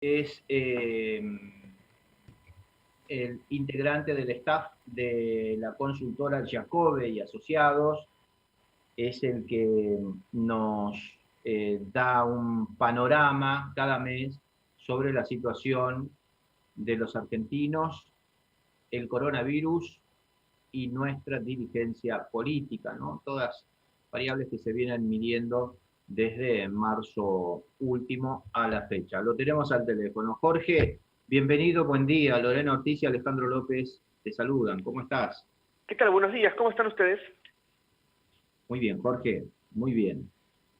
es el integrante del staff de la consultora Giacobbe y Asociados, es el que nos da un panorama cada mes sobre la situación de los argentinos, el coronavirus y nuestra dirigencia política, ¿no? Todas variables que se vienen midiendo desde marzo último a la fecha. Lo tenemos al teléfono. Jorge, bienvenido, buen día. Lorena Ortiz y Alejandro López te saludan. ¿Cómo estás? ¿Qué tal? Buenos días. ¿Cómo están ustedes? Muy bien, Jorge. Muy bien.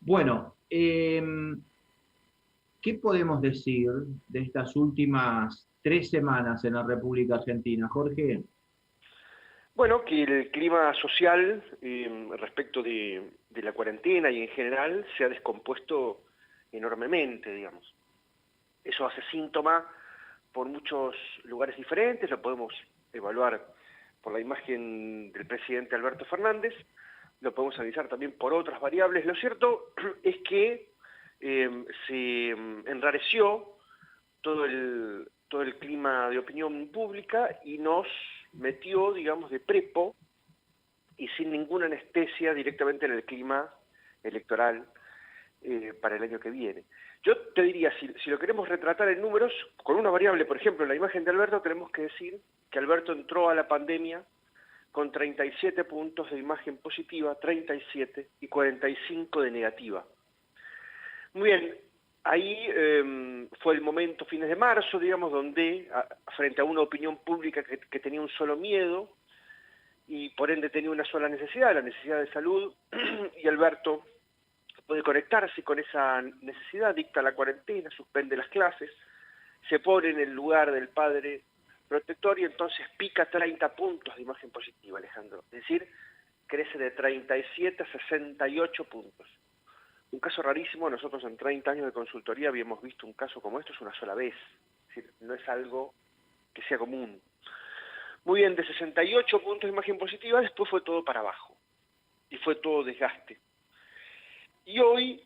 Bueno, ¿qué podemos decir de estas últimas 3 semanas en la República Argentina, Jorge? Bueno, que el clima social respecto de la cuarentena y en general se ha descompuesto enormemente, digamos. Eso hace síntoma por muchos lugares diferentes, lo podemos evaluar por la imagen del presidente Alberto Fernández, lo podemos analizar también por otras variables. Lo cierto es que se enrareció todo el clima de opinión pública y nos metió, digamos, de prepo y sin ninguna anestesia directamente en el clima electoral para el año que viene. Yo te diría, si lo queremos retratar en números, con una variable, por ejemplo, en la imagen de Alberto, tenemos que decir que Alberto entró a la pandemia con 37 puntos de imagen positiva, 37 y 45 de negativa. Muy bien, ahí fue el momento, fines de marzo, digamos, donde frente a una opinión pública que tenía un solo miedo y por ende tenía una sola necesidad, la necesidad de salud, y Alberto puede conectarse con esa necesidad, dicta la cuarentena, suspende las clases, se pone en el lugar del padre protector y entonces pica 30 puntos de imagen positiva, Alejandro. Es decir, crece de 37 a 68 puntos. Un caso rarísimo, nosotros en 30 años de consultoría habíamos visto un caso como esto, es una sola vez. Es decir, no es algo que sea común. Muy bien, de 68 puntos de imagen positiva, después fue todo para abajo. Y fue todo desgaste. Y hoy,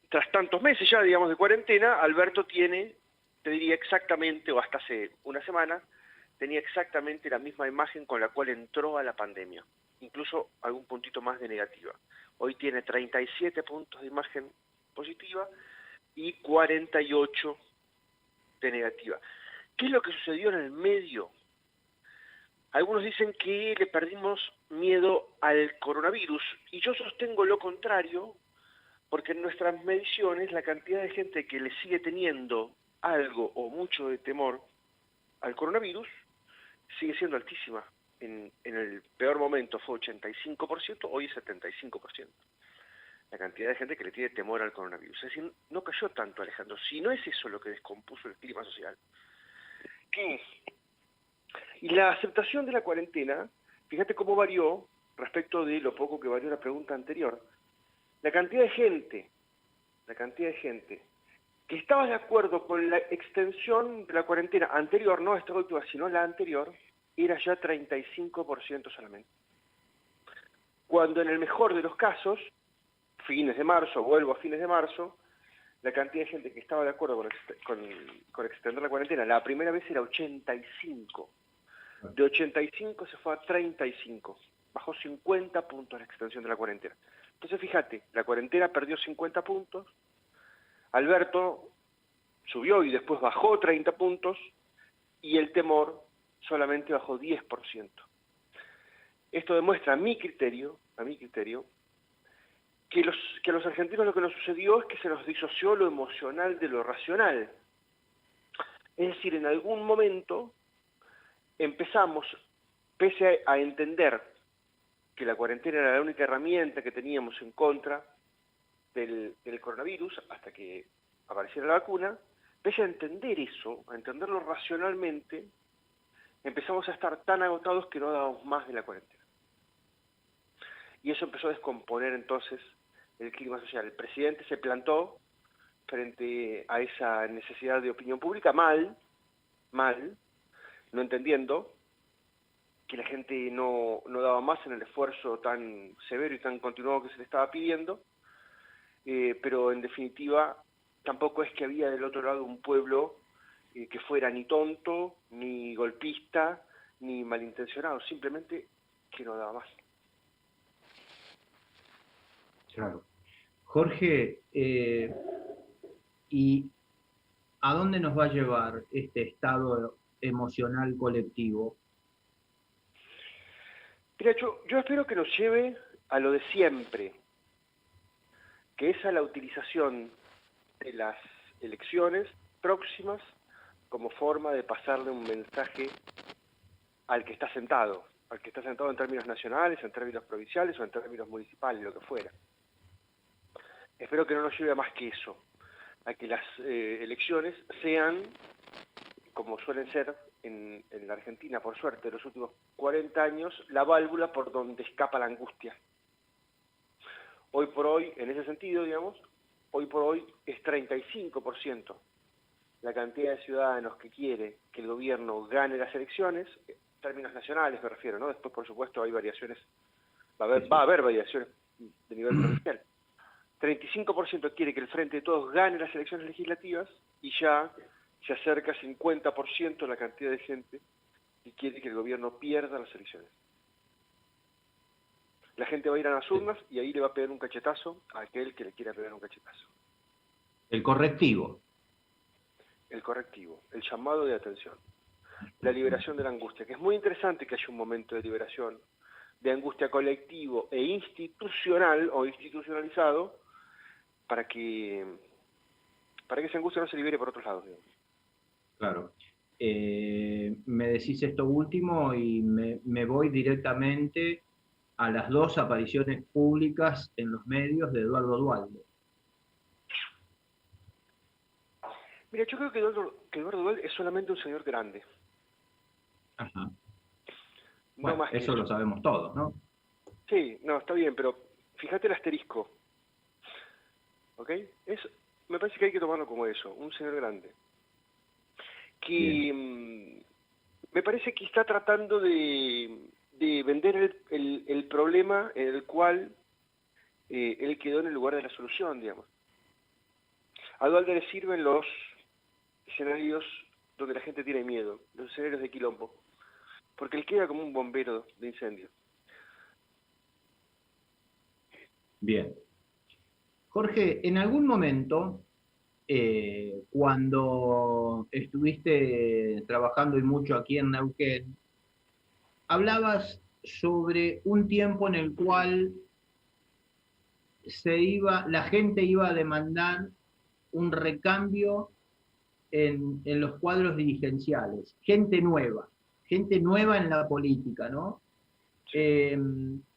tras tantos meses ya, digamos, de cuarentena, Alberto tiene, te diría exactamente, o hasta hace una semana, tenía exactamente la misma imagen con la cual entró a la pandemia. Incluso algún puntito más de negativa. Hoy tiene 37 puntos de imagen positiva y 48 de negativa. ¿Qué es lo que sucedió en el medio? Algunos dicen que le perdimos miedo al coronavirus y yo sostengo lo contrario porque en nuestras mediciones la cantidad de gente que le sigue teniendo algo o mucho de temor al coronavirus sigue siendo altísima. En el peor momento fue 85%, hoy es 75%. La cantidad de gente que le tiene temor al coronavirus. Es decir, no cayó tanto, Alejandro. Si no es eso lo que descompuso el clima social, ¿qué es? Y la aceptación de la cuarentena, fíjate cómo varió respecto de lo poco que varió la pregunta anterior. La cantidad de gente que estaba de acuerdo con la extensión de la cuarentena anterior, no esta última, sino la anterior, era ya 35% solamente. Cuando en el mejor de los casos, fines de marzo, vuelvo a fines de marzo, la cantidad de gente que estaba de acuerdo con extender la cuarentena, la primera vez era 85. De 85 se fue a 35. Bajó 50 puntos la extensión de la cuarentena. Entonces fíjate, la cuarentena perdió 50 puntos, Alberto subió y después bajó 30 puntos, y el temor solamente bajó 10%. Esto demuestra a mi criterio, que a los argentinos lo que nos sucedió es que se nos disoció lo emocional de lo racional. Es decir, en algún momento empezamos, pese a entender que la cuarentena era la única herramienta que teníamos en contra del coronavirus, hasta que apareciera la vacuna, pese a entender eso, a entenderlo racionalmente, empezamos a estar tan agotados que no dábamos más de la cuarentena. Y eso empezó a descomponer entonces el clima social. El presidente se plantó frente a esa necesidad de opinión pública mal, no entendiendo que la gente no daba más en el esfuerzo tan severo y tan continuado que se le estaba pidiendo, pero en definitiva tampoco es que había del otro lado un pueblo que fuera ni tonto, ni golpista, ni malintencionado, simplemente que no daba más. Claro. Jorge, ¿y a dónde nos va a llevar este estado emocional colectivo? Mira, yo espero que nos lleve a lo de siempre, que es a la utilización de las elecciones próximas como forma de pasarle un mensaje al que está sentado en términos nacionales, en términos provinciales o en términos municipales, lo que fuera. Espero que no nos lleve a más que eso, a que las elecciones sean, como suelen ser en la Argentina, por suerte, en los últimos 40 años, la válvula por donde escapa la angustia. Hoy por hoy, en ese sentido, digamos, hoy por hoy es 35% la cantidad de ciudadanos que quiere que el gobierno gane las elecciones, en términos nacionales me refiero, ¿no? Después, por supuesto, hay variaciones, va a haber variaciones de nivel provincial. 35% quiere que el Frente de Todos gane las elecciones legislativas y ya se acerca 50% la cantidad de gente que quiere que el gobierno pierda las elecciones. La gente va a ir a las urnas y ahí le va a pegar un cachetazo a aquel que le quiera pegar un cachetazo. El correctivo. El correctivo, el llamado de atención, la liberación de la angustia, que es muy interesante que haya un momento de liberación, de angustia colectivo e institucional o institucionalizado, para que esa angustia no se libere por otros lados, digamos. Claro. Me decís esto último y me voy directamente a las 2 apariciones públicas en los medios de Eduardo Duhalde. Mira, yo creo que Eduardo Duhalde es solamente un señor grande. Ajá. No Bueno, más que eso lo sabemos todos, ¿no? Sí, no, está bien, pero fíjate el asterisco, ¿ok? Me parece que hay que tomarlo como eso, un señor grande. Que me parece que está tratando de vender el problema en el cual él quedó en el lugar de la solución, digamos. A Duhalde le sirven los escenarios donde la gente tiene miedo, los escenarios de quilombo, porque él queda como un bombero de incendio. Bien. Jorge, en algún momento, cuando estuviste trabajando y mucho aquí en Neuquén, hablabas sobre un tiempo en el cual la gente iba a demandar un recambio en los cuadros dirigenciales, gente nueva en la política, ¿no?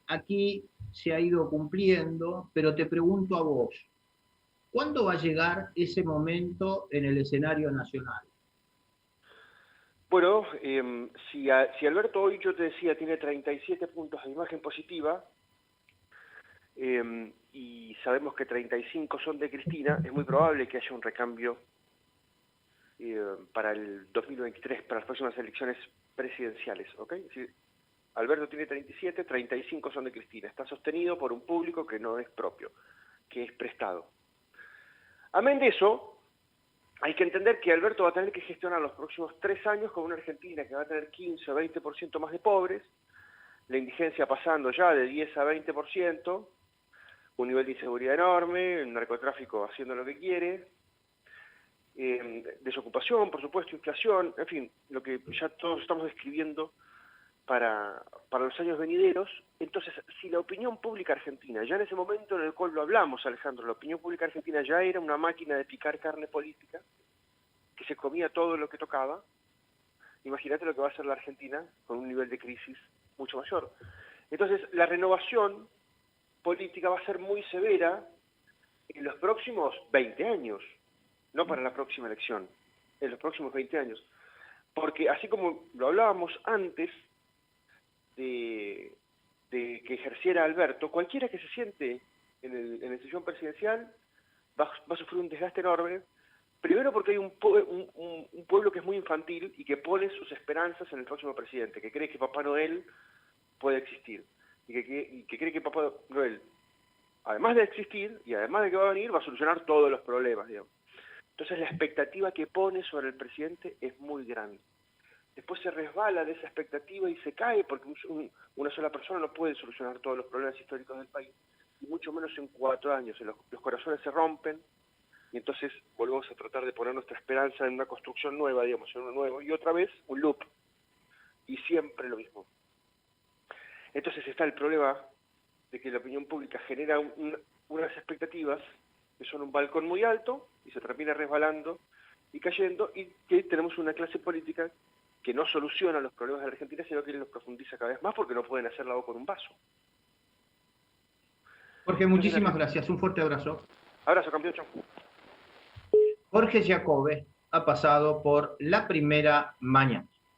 Aquí se ha ido cumpliendo, pero te pregunto a vos, ¿cuándo va a llegar ese momento en el escenario nacional? Bueno, si Alberto hoy, yo te decía, tiene 37 puntos de imagen positiva, y sabemos que 35 son de Cristina, es muy probable que haya un recambio para el 2023, para las próximas elecciones presidenciales, ¿ok? Si Alberto tiene 37, 35 son de Cristina, está sostenido por un público que no es propio, que es prestado. Amén de eso, hay que entender que Alberto va a tener que gestionar los próximos 3 años con una Argentina que va a tener 15 o 20% más de pobres, la indigencia pasando ya de 10 a 20%, un nivel de inseguridad enorme, el narcotráfico haciendo lo que quiere, desocupación, por supuesto, inflación, en fin, lo que ya todos estamos describiendo para los años venideros. Entonces, si la opinión pública argentina, ya en ese momento en el cual lo hablamos, Alejandro, la opinión pública argentina ya era una máquina de picar carne política, que se comía todo lo que tocaba, imagínate lo que va a hacer la Argentina con un nivel de crisis mucho mayor. Entonces, la renovación política va a ser muy severa en los próximos 20 años, no para la próxima elección, en los próximos 20 años. Porque así como lo hablábamos antes de que ejerciera Alberto, cualquiera que se siente en el sillón presidencial va a sufrir un desgaste enorme, primero porque hay un pueblo que es muy infantil y que pone sus esperanzas en el próximo presidente, que cree que Papá Noel puede existir, y que cree que Papá Noel, además de existir y además de que va a venir, va a solucionar todos los problemas, digamos. Entonces la expectativa que pone sobre el presidente es muy grande. Después se resbala de esa expectativa y se cae, porque una sola persona no puede solucionar todos los problemas históricos del país, y mucho menos en 4 años. Los corazones se rompen, y entonces volvemos a tratar de poner nuestra esperanza en una construcción nueva, digamos, en uno nuevo, y otra vez un loop, y siempre lo mismo. Entonces está el problema de que la opinión pública genera unas expectativas que son un balcón muy alto, y se termina resbalando y cayendo, y que tenemos una clase política que no soluciona los problemas de la Argentina, sino que los profundiza cada vez más porque no pueden hacer la boca con un vaso. Jorge, muchísimas gracias. Un fuerte abrazo. Abrazo, campeón. Chau. Jorge Giacobbe ha pasado por La Primera Mañana.